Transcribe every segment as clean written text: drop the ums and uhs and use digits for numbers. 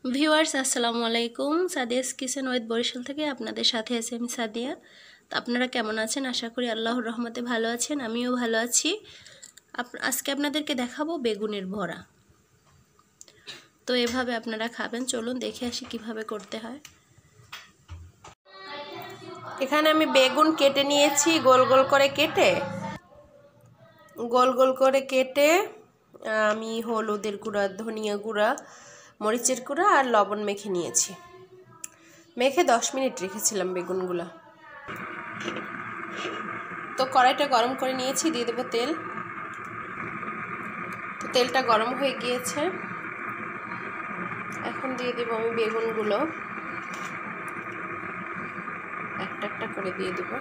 Viewers আসসালামু আলাইকুম। Sadia's kitchen with Barishal থেকে আপনাদের সাথে আছি আমি সাদিয়া। তো আপনারা কেমন আছেন? আশা করি আল্লাহর রহমতে ভালো আছেন, আমিও ভালো আছি। আজকে আপনাদেরকে দেখাবো বেগুনের বড়া। তো এভাবে আপনারা খাবেন, চলুন দেখে আসি কিভাবে করতে হয়। এখানে আমি বেগুন কেটে নিয়েছি, গোল গোল করে কেটে আমি হলুদের গুঁড়া, ধনিয়া গুঁড়া, মরিচের গুঁড়া আর লবণ মেখে নিয়েছি। মেখে 10 মিনিট রেখেছিলাম বেগুনগুলো। তো কড়াইটা গরম করে নিয়েছি, দিয়ে দেবো তেল। তো তেলটা গরম হয়ে গিয়েছে, এখন দিয়ে দেবো আমি বেগুনগুলো, একটা একটা করে দিয়ে দেবো।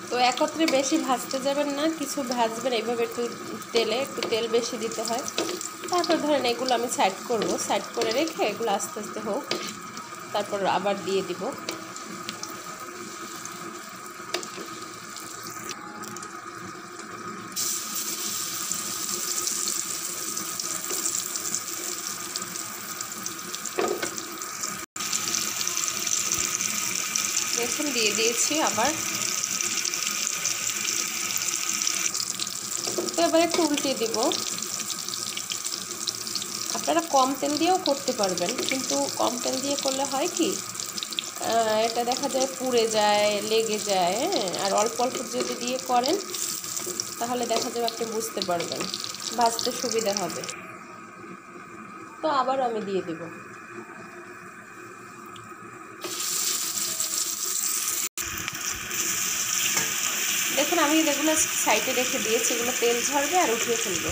তো একত্রে বেশি ভাজতে যাবেন না, কিছু ভাজবেন এইভাবে একটু তেল বেশি দিতে হয়। তারপর ধরেন এগুলো আমি সাইড করব, সাইড করে রেখে এগুলো আস্তে আস্তে হোক, তারপর আবার দিয়ে দিব। দেখুন দিয়ে দিয়েছি আবার। তো এবার একটু উল্টে দিব। আপনারা কম তেল দিয়েও করতে পারবেন, কিন্তু কম তেল দিয়ে করলে হয় কি, এটা দেখা যায় পুড়ে যায়, লেগে যায়। আর অল্প অল্প যদি দিয়ে করেন তাহলে দেখা যাবে আপনি বুঝতে পারবেন, ভাজতে সুবিধা হবে। তো আবার আমি দিয়ে দিব। দেখুন আমি এগুলো সাইডে রেখে দিয়েছি, এগুলো তেল ঝরবে আর উঠিয়ে ফেলবো।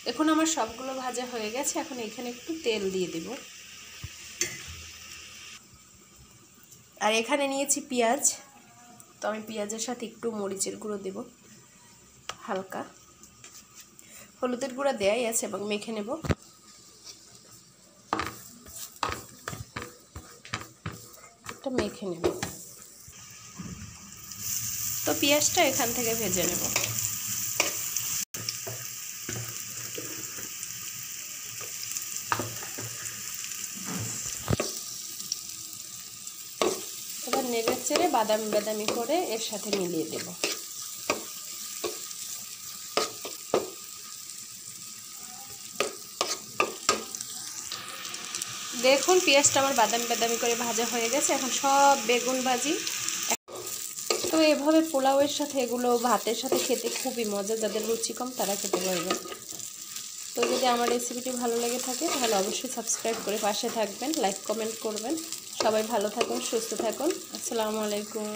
দেখুন আমার সবগুলো ভাজা হয়ে গেছে, এখন এখানে একটু তেল দিয়ে দিব। আর এখানে নিয়েছি পেঁয়াজ, তো আমি পেঁয়াজের সাথে একটু মরিচের গুঁড়ো দেব, হালকা হলুদের গুঁড়া দেয়াই আছে, এবং মেখে নেব। একটা মেখে নেব। তো পেঁয়াজটা এখান থেকে ভেজে নেব। এবার নেড়ে চেড়ে বাদামি বাদামি করে এর সাথে মিলিয়ে দেব। দেখুন পেঁয়াজটা আমার বাদামি বাদামি করে ভাজা হয়ে গেছে, এখন সব বেগুন ভাজি। তো এভাবে পোলাওয়ের সাথে এগুলো ভাতের সাথে খেতে খুবই মজা, যাদের রুচি কম তারা খেতে পারবেন। তো যদি আমার রেসিপিটি ভালো লেগে থাকে তাহলে অবশ্যই সাবস্ক্রাইব করে পাশে থাকবেন, লাইক কমেন্ট করবেন। সবাই ভালো থাকুন, সুস্থ থাকুন। আসসালামু আলাইকুম।